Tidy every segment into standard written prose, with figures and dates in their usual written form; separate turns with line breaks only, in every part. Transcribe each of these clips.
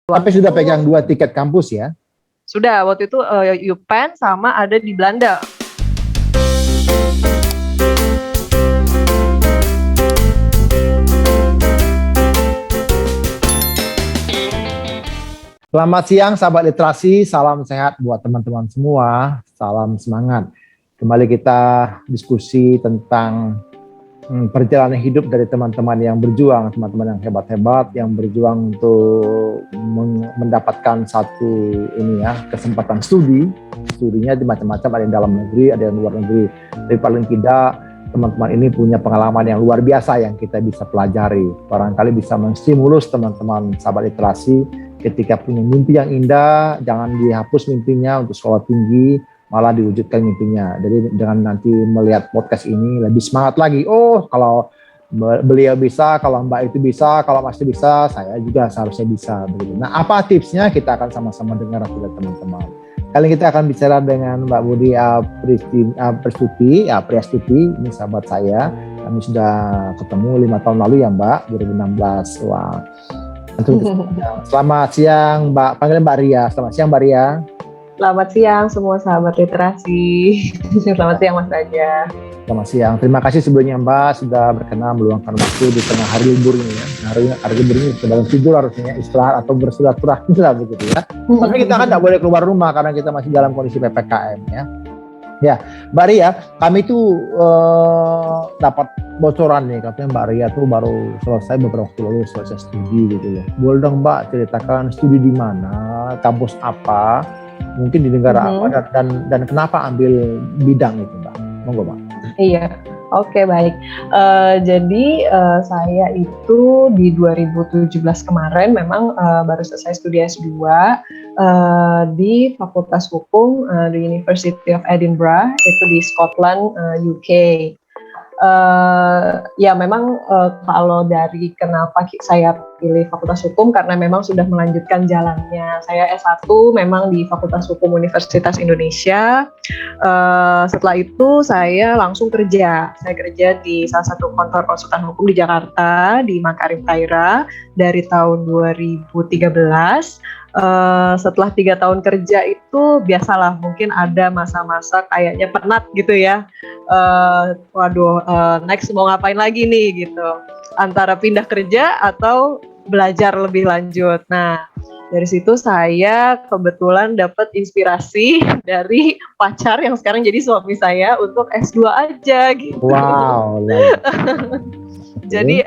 Tapi sudah pegang 2 tiket kampus ya?
Sudah, waktu itu UPenn sama ada di Belanda.
Selamat siang sahabat literasi, salam sehat buat teman-teman semua, salam semangat. Kembali kita diskusi tentang perjalanan hidup dari teman-teman yang berjuang, teman-teman yang hebat-hebat, yang berjuang untuk mendapatkan satu kesempatan studi. Studinya di macam-macam, ada yang dalam negeri, ada yang luar negeri. Tapi paling tidak teman-teman ini punya pengalaman yang luar biasa yang kita bisa pelajari. Barangkali bisa menstimulus teman-teman sahabat literasi ketika punya mimpi yang indah, jangan dihapus mimpinya untuk sekolah tinggi, malah diwujudkan mimpinya. Jadi dengan nanti melihat podcast ini lebih semangat lagi. Oh, kalau beliau bisa, kalau Mbak itu bisa, kalau Mas itu bisa, saya juga seharusnya bisa. Begitu. Nah, apa tipsnya? Kita akan sama-sama dengar dari teman-teman. Kali ini kita akan bicara dengan Mbak Budi Priastuti, ini sahabat saya. Kami sudah ketemu 5 tahun lalu ya Mbak, 2016. Wah. Selamat siang Mbak, panggil Mbak Ria. Selamat siang Mbak Ria.
Selamat siang semua sahabat literasi. Selamat siang Mas Raja.
Selamat siang. Terima kasih sebelumnya Mbak sudah berkenan meluangkan waktu di tengah hari libur ini ya. Hari libur ini sedang tidur harusnya istirahat atau bersilaturahmi lah begitu ya. Tapi kita kan tidak boleh keluar rumah karena kita masih dalam kondisi PPKM ya. Ya, Mbak Ria, kami tuh dapat bocoran nih katanya Mbak Ria tuh baru selesai beberapa waktu lalu selesai studi gitu ya. Boleh dong Mbak ceritakan studi di mana, kampus apa, mungkin di negara apa dan kenapa ambil bidang itu Mbak? Monggo Mbak.
Iya, oke baik. Jadi saya itu di 2017 kemarin memang baru selesai studi S2 di Fakultas Hukum di University of Edinburgh, itu di Scotland, UK. Ya memang kalau dari kenapa saya pilih Fakultas Hukum karena memang sudah melanjutkan jalannya. Saya S1 memang di Fakultas Hukum Universitas Indonesia. Setelah itu saya langsung kerja. Saya kerja di salah satu kantor konsultan hukum di Jakarta, di Makarim Taira dari tahun 2013. Setelah 3 tahun kerja itu biasalah mungkin ada masa-masa kayaknya penat gitu ya. Next mau ngapain lagi nih gitu. Antara pindah kerja atau belajar lebih lanjut. Nah, dari situ saya kebetulan dapat inspirasi dari pacar yang sekarang jadi suami saya untuk S2 aja gitu.
Wow.
Jadi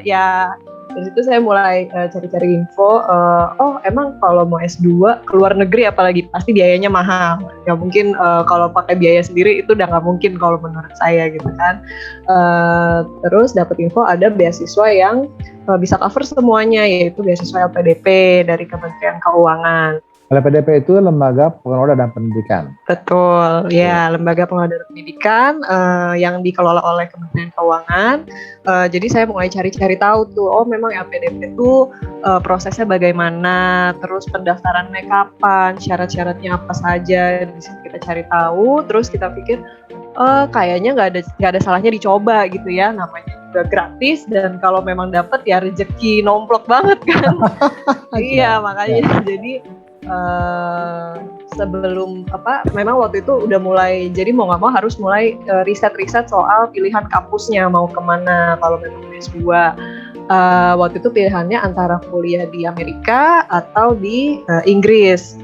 ya dari situ saya mulai cari-cari info. Emang kalau mau S2 ke luar negeri apalagi pasti biayanya mahal. Gak mungkin kalau pakai biaya sendiri itu udah gak mungkin kalau menurut saya gitu kan. Terus dapat info ada beasiswa yang bisa cover semuanya, yaitu beasiswa LPDP dari Kementerian Keuangan.
LPDP itu Lembaga Pengelola dan Pendidikan.
Betul, ya Lembaga Pengelola dan Pendidikan yang dikelola oleh Kementerian Keuangan. Jadi saya mulai cari-cari tahu tuh, memang LPDP itu prosesnya bagaimana, terus pendaftarannya kapan, syarat-syaratnya apa saja. Di sini kita cari tahu, terus kita pikir kayaknya nggak ada salahnya dicoba gitu ya, namanya juga gratis dan kalau memang dapat ya rezeki nomplok banget kan. Iya makanya jadi sebelum memang waktu itu udah mulai, jadi mau nggak mau harus mulai riset-riset soal pilihan kampusnya mau kemana kalau memang S2. Waktu itu pilihannya antara kuliah di Amerika atau di Inggris.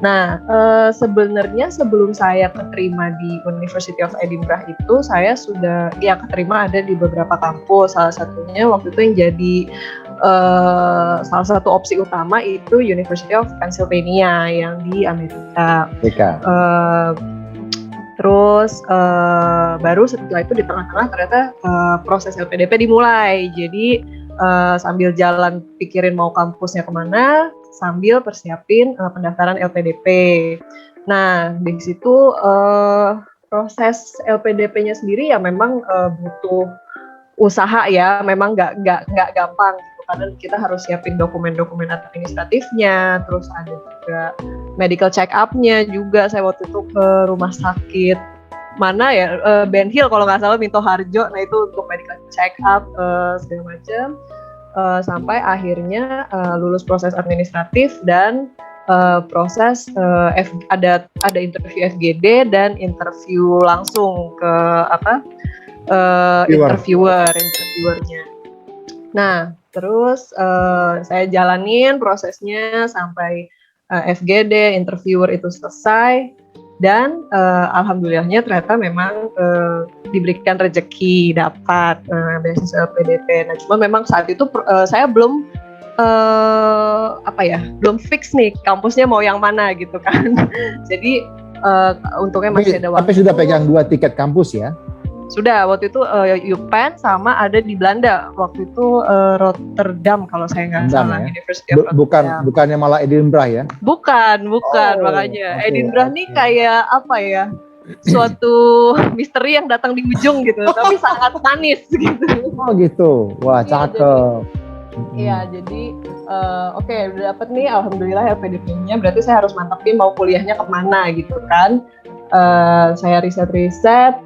Nah, sebenarnya sebelum saya keterima di University of Edinburgh itu saya sudah keterima ada di beberapa kampus. Salah satunya waktu itu yang jadi salah satu opsi utama itu University of Pennsylvania yang di Amerika. Terus baru setelah itu di tengah-tengah ternyata proses LPDP dimulai. Jadi sambil jalan pikirin mau kampusnya kemana, sambil persiapin pendaftaran LPDP. Nah di situ proses LPDP-nya sendiri ya memang butuh usaha ya, memang nggak gampang. Karena kita harus siapin dokumen-dokumen administratifnya, terus ada juga medical check up-nya juga. Saya waktu itu ke rumah sakit mana ya, Ben Hill kalau nggak salah, Minto Harjo. Nah itu untuk medical check up segala macam. sampai akhirnya lulus proses administratif dan proses ada interview FGD dan interview langsung ke interviewernya. Nah, terus saya jalanin prosesnya sampai FGD, interviewer itu selesai, dan alhamdulillahnya ternyata memang diberikan rezeki dapat beasiswa LPDP. Nah, cuma memang saat itu saya belum belum fix nih kampusnya mau yang mana gitu kan. Jadi untungnya masih ada waktu.
Tapi sudah pegang 2 tiket kampus ya?
Sudah, waktu itu UPenn sama ada di Belanda. Waktu itu Rotterdam kalau saya nggak salah,
ya?
University of Rotterdam.
Bukannya malah Edinburgh ya?
Bukan, makanya. Okay, Edinburgh nih kayak apa ya? Suatu misteri yang datang di ujung gitu, tapi sangat manis gitu.
Oh gitu, wah cakep.
Iya, jadi oke, udah dapet nih, alhamdulillah LPDP-nya. Berarti saya harus mantepin mau kuliahnya kemana gitu kan. Saya riset-riset.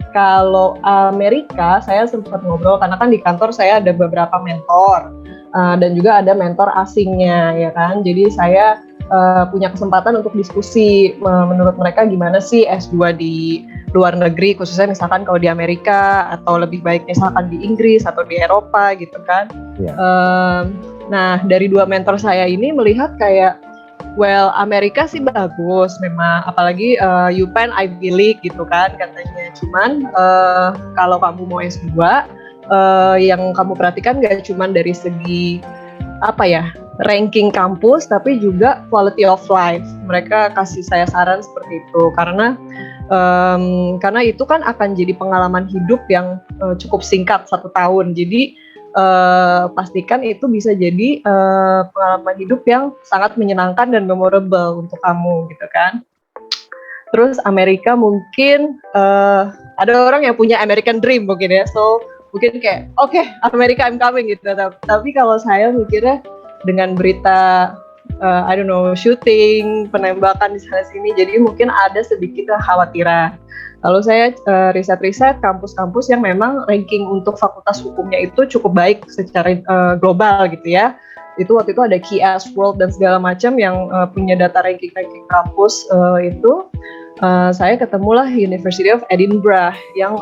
Kalau Amerika, saya sempat ngobrol karena kan di kantor saya ada beberapa mentor dan juga ada mentor asingnya, ya kan. Jadi saya punya kesempatan untuk diskusi menurut mereka gimana sih S2 di luar negeri, khususnya misalkan kalau di Amerika atau lebih baik misalkan di Inggris atau di Eropa gitu kan. Yeah. Nah, dari 2 mentor saya ini melihat kayak well, Amerika sih bagus memang, apalagi UPenn Ivy League gitu kan katanya. Cuman kalau kamu mau S2, yang kamu perhatikan gak cuman dari segi ranking kampus, tapi juga quality of life. Mereka kasih saya saran seperti itu karena itu kan akan jadi pengalaman hidup yang cukup singkat 1 tahun. Jadi pastikan itu bisa jadi pengalaman hidup yang sangat menyenangkan dan memorable untuk kamu gitu kan. Terus Amerika mungkin ada orang yang punya American Dream mungkin ya, so mungkin kayak oke, Amerika I'm coming gitu. Tapi kalau saya mikirnya dengan berita shooting, penembakan di sana sini, jadi mungkin ada sedikit kekhawatiran. Lalu saya riset-riset kampus-kampus yang memang ranking untuk fakultas hukumnya itu cukup baik secara global gitu ya. Itu waktu itu ada QS World dan segala macam yang punya data ranking kampus itu. Saya ketemulah University of Edinburgh yang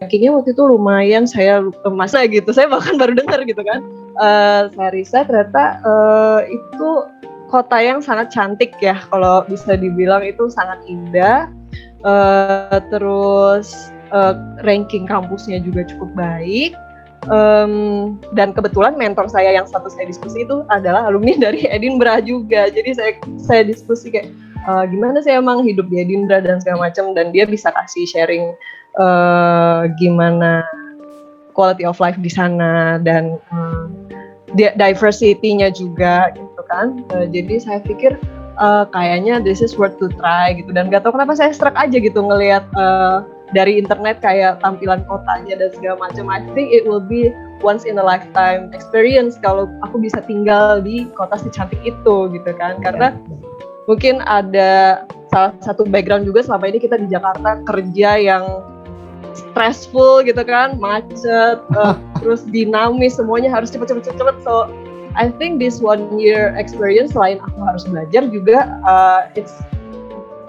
rankingnya waktu itu lumayan, saya masa gitu, saya bahkan baru dengar gitu kan. Saya riset ternyata itu kota yang sangat cantik ya, kalau bisa dibilang itu sangat indah. Terus ranking kampusnya juga cukup baik. Dan kebetulan mentor saya yang satu saya diskusi itu adalah alumni dari Edinburgh juga. Jadi saya diskusi kayak gimana sih emang hidup di Edinburgh dan segala macam, dan dia bisa kasih sharing gimana quality of life di sana dan diversity-nya juga gitu kan. Jadi saya pikir kayaknya this is worth to try gitu, dan gak tau kenapa saya struck aja gitu ngelihat dari internet kayak tampilan kotanya dan segala macam. I think it will be once in a lifetime experience kalau aku bisa tinggal di kota secantik itu gitu kan. Karena mungkin ada salah satu background juga selama ini kita di Jakarta kerja yang stressful gitu kan, macet, terus dinamis, semuanya harus cepet. So I think this 1 year experience, selain aku harus belajar juga, it's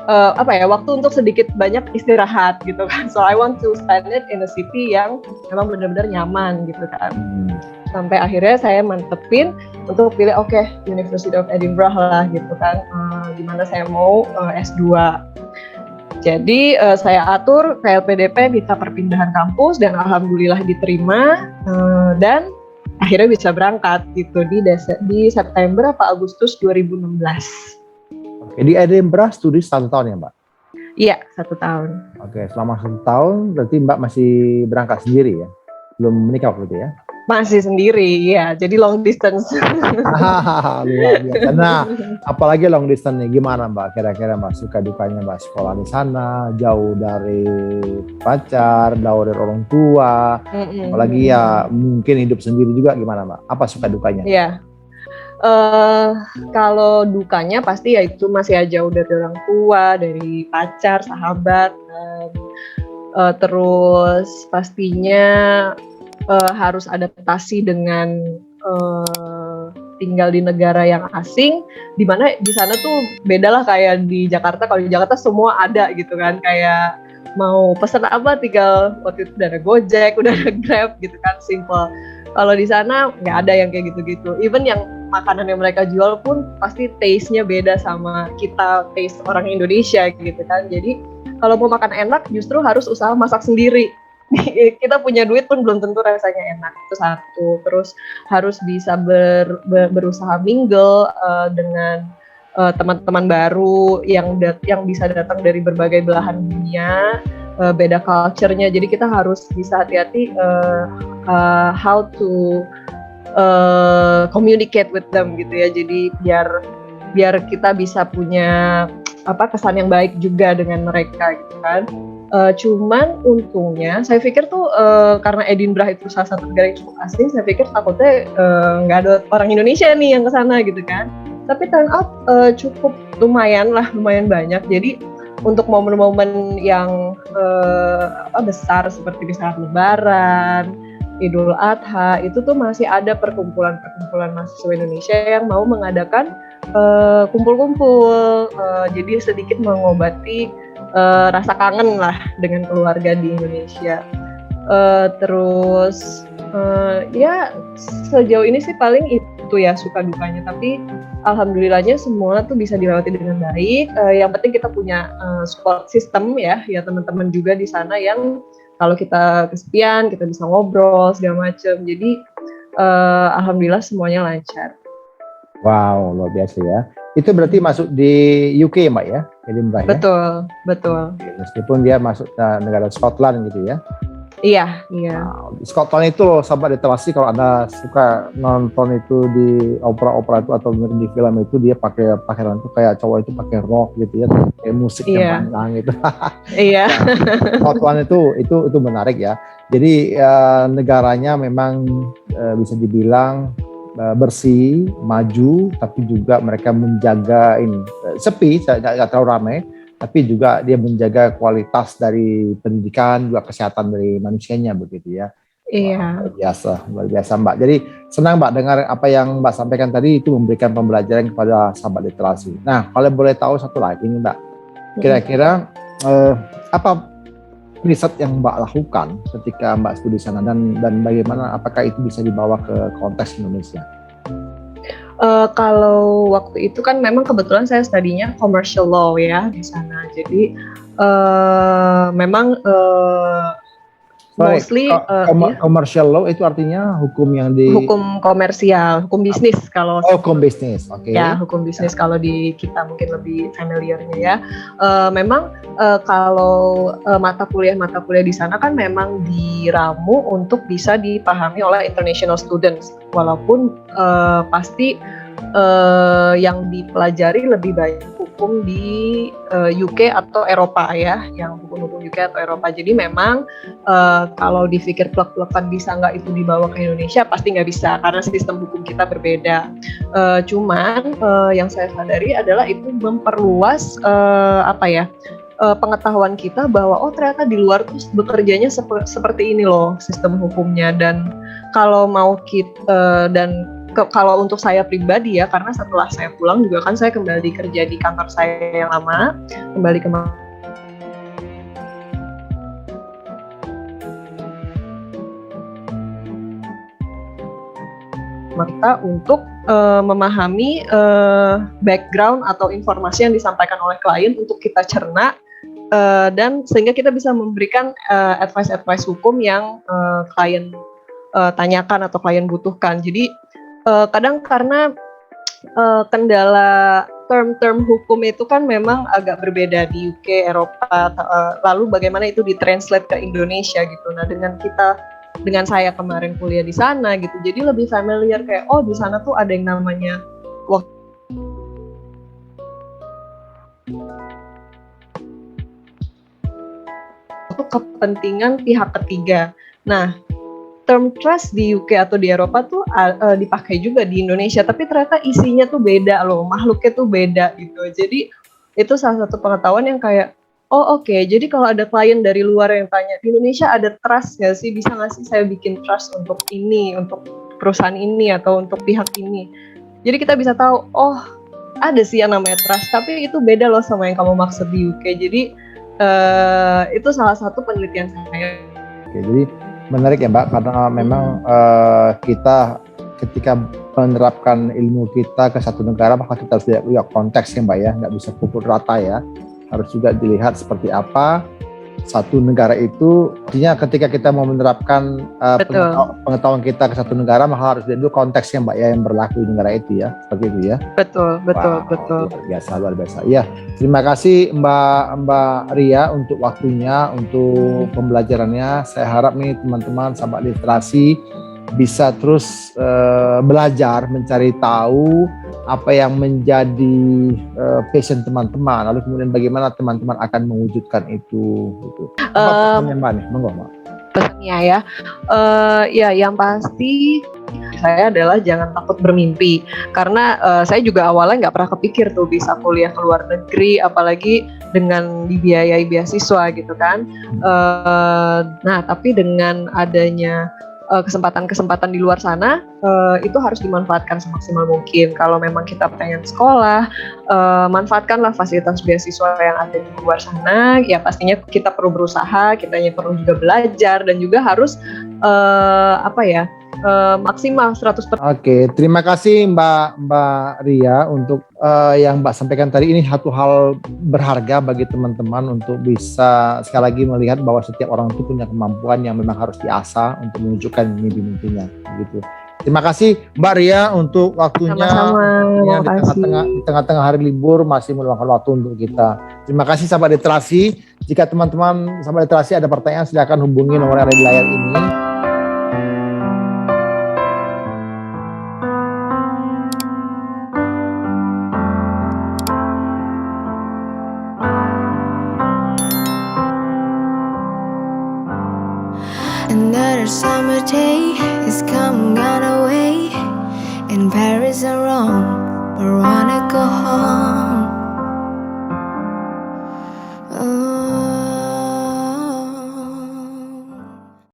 waktu untuk sedikit banyak istirahat gitu kan. So I want to spend it in a city yang memang benar-benar nyaman gitu kan. Sampai akhirnya saya mantepin untuk pilih University of Edinburgh lah gitu kan, dimana saya mau S2. Jadi saya atur ke LPDP minta perpindahan kampus dan alhamdulillah diterima, dan akhirnya bisa berangkat gitu di September apa Agustus 2016.
Oke, di Edinburgh studi 1 tahun ya Mbak?
Iya, 1 tahun. Oke,
selama 1 tahun berarti Mbak masih berangkat sendiri ya? Belum menikah waktu itu ya?
Masih sendiri, ya. Jadi long distance.
Luar biasa. Nah, apalagi long distance nih, gimana Mbak? Kira-kira Mbak suka dukanya Mbak sekolah di sana, jauh dari pacar, jauh dari orang tua, apalagi ya mungkin hidup sendiri juga, gimana Mbak? Apa suka dukanya?
Iya. Eh, Kalau dukanya pasti ya itu masih jauh dari orang tua, dari pacar, sahabat, terus pastinya harus adaptasi dengan tinggal di negara yang asing, di mana di sana tuh beda lah kayak di Jakarta. Kalau di Jakarta semua ada gitu kan, kayak mau pesan apa tinggal waktu itu udah ada Gojek, udah ada Grab gitu kan, simple. Kalau di sana nggak ada yang kayak gitu-gitu. Even yang makanan yang mereka jual pun pasti taste-nya beda sama kita taste orang Indonesia gitu kan. Jadi kalau mau makan enak justru harus usaha masak sendiri. Kita punya duit pun belum tentu rasanya enak, itu satu. Terus harus bisa berusaha mingle dengan teman-teman baru yang bisa datang dari berbagai belahan dunia, beda culture-nya. Jadi kita harus bisa hati-hati how to communicate with them gitu ya. Jadi biar kita bisa punya kesan yang baik juga dengan mereka gitu kan. Cuman untungnya saya pikir tuh karena Edinburgh itu salah satu negara yang cukup asing, saya pikir takutnya nggak ada orang Indonesia nih yang kesana gitu kan. Tapi turn out cukup lumayan banyak. Jadi untuk momen-momen yang besar seperti di saat Lebaran, Idul Adha, itu tuh masih ada perkumpulan mahasiswa Indonesia yang mau mengadakan kumpul-kumpul, jadi sedikit mengobati rasa kangen lah dengan keluarga di Indonesia. Terus ya sejauh ini sih paling itu ya suka dukanya, tapi alhamdulillahnya semua tuh bisa dilewati dengan baik. Yang penting kita punya support system ya teman-teman juga di sana yang kalau kita kesepian kita bisa ngobrol segala macam. Jadi alhamdulillah semuanya lancar.
Wow, luar biasa ya. Itu berarti masuk di UK Mbak ya, Edinburgh ya?
Betul.
Meskipun dia masuk ke negara Scotland gitu ya?
Iya.
Nah, Scotland itu loh, sahabat literasi, kalau Anda suka nonton itu di opera-opera itu atau di film itu, dia pakai pakaian itu kayak cowok itu pakai rock gitu ya, kayak musik yang panjang gitu.
Iya.
Scotland itu menarik ya. Jadi negaranya memang bisa dibilang bersih, maju, tapi juga mereka menjaga ini sepi, nggak terlalu ramai, tapi juga dia menjaga kualitas dari pendidikan, juga kesehatan dari manusianya begitu ya.
Iya.
Wah, luar biasa Mbak. Jadi senang Mbak dengar apa yang Mbak sampaikan tadi, itu memberikan pembelajaran kepada sahabat literasi. Nah, kalau boleh tahu satu lagi nih Mbak, kira-kira apa riset yang Mbak lakukan ketika Mbak studi di sana, dan bagaimana apakah itu bisa dibawa ke konteks Indonesia?
Kalau waktu itu kan memang kebetulan saya studinya commercial law ya di sana. Jadi memang mostly
commercial law itu artinya hukum yang
hukum komersial, hukum bisnis kalau
hukum bisnis, oke.
Ya, hukum bisnis kalau di kita mungkin lebih familiarnya ya. Memang kalau mata kuliah di sana kan memang diramu untuk bisa dipahami oleh international students, walaupun pasti yang dipelajari lebih banyak hukum di UK atau Eropa ya, yang hukum UK atau Eropa. Jadi memang kalau dipikir plek-plekan bisa nggak itu dibawa ke Indonesia, pasti nggak bisa karena sistem hukum kita berbeda. Cuman yang saya sadari adalah itu memperluas pengetahuan kita bahwa ternyata di luar tuh bekerjanya seperti ini loh sistem hukumnya. Dan kalau mau kita kalau untuk saya pribadi ya, karena setelah saya pulang juga kan saya kembali kerja di kantor saya yang lama, kembali ke kita untuk memahami background atau informasi yang disampaikan oleh klien untuk kita cerna, dan sehingga kita bisa memberikan advice hukum yang klien tanyakan atau klien butuhkan. Jadi kadang karena kendala term-term hukum itu kan memang agak berbeda di UK, Eropa, lalu bagaimana itu ditranslate ke Indonesia gitu. Nah, dengan saya kemarin kuliah di sana gitu, jadi lebih familiar kayak di sana tuh ada yang namanya kepentingan pihak ketiga. Nah, term trust di UK atau di Eropa tuh dipakai juga di Indonesia, tapi ternyata isinya tuh beda loh, makhluknya tuh beda gitu. Jadi itu salah satu pengetahuan yang kayak, oh oke, jadi kalau ada klien dari luar yang tanya, di Indonesia ada trust nggak sih, bisa nggak sih saya bikin trust untuk ini, untuk perusahaan ini atau untuk pihak ini. Jadi kita bisa tahu, oh ada sih yang namanya trust, tapi itu beda loh sama yang kamu maksud di UK. Jadi itu salah satu penelitian saya.
Oke, jadi menarik ya Mbak, karena memang kita ketika menerapkan ilmu kita ke satu negara, maka kita harus lihat konteksnya Mbak ya, nggak bisa pukul rata ya, harus juga dilihat seperti apa satu negara itu. Artinya ketika kita mau menerapkan pengetahuan kita ke satu negara, maka harus lihat dulu konteksnya Mbak ya, yang berlaku di negara itu ya, seperti itu ya.
Betul.
Luar biasa. Ya, terima kasih Mbak Ria untuk waktunya, untuk pembelajarannya. Saya harap nih teman-teman sahabat literasi bisa terus belajar, mencari tahu apa yang menjadi passion teman-teman, lalu kemudian bagaimana teman-teman akan mewujudkan itu. Gitu. Apa pesannya Mbak nih? Monggo Mbak.
Pesannya ya, ya yang pasti saya adalah jangan takut bermimpi, karena saya juga awalnya nggak pernah kepikir tuh bisa kuliah ke luar negeri, apalagi dengan dibiayai beasiswa gitu kan. Nah tapi dengan adanya kesempatan-kesempatan di luar sana, itu harus dimanfaatkan semaksimal mungkin. Kalau memang kita pengen sekolah, manfaatkanlah fasilitas beasiswa yang ada di luar sana. Ya pastinya kita perlu berusaha, kitanya perlu juga belajar, dan juga harus maksimal 100%.
Oke, terima kasih Mbak Ria untuk yang Mbak sampaikan tadi. Ini satu hal berharga bagi teman-teman untuk bisa sekali lagi melihat bahwa setiap orang itu punya kemampuan yang memang harus diasah untuk mewujudkan mimpi-mimpinya. Gitu. Terima kasih Mbak Ria untuk waktunya.
Sama-sama.
Di tengah-tengah hari libur masih meluangkan waktu untuk kita. Terima kasih sahabat literasi. Jika teman-teman sahabat literasi ada pertanyaan, silakan hubungi nomor yang ada di layar ini.
Another summer day is coming on away. In Paris or Rome or on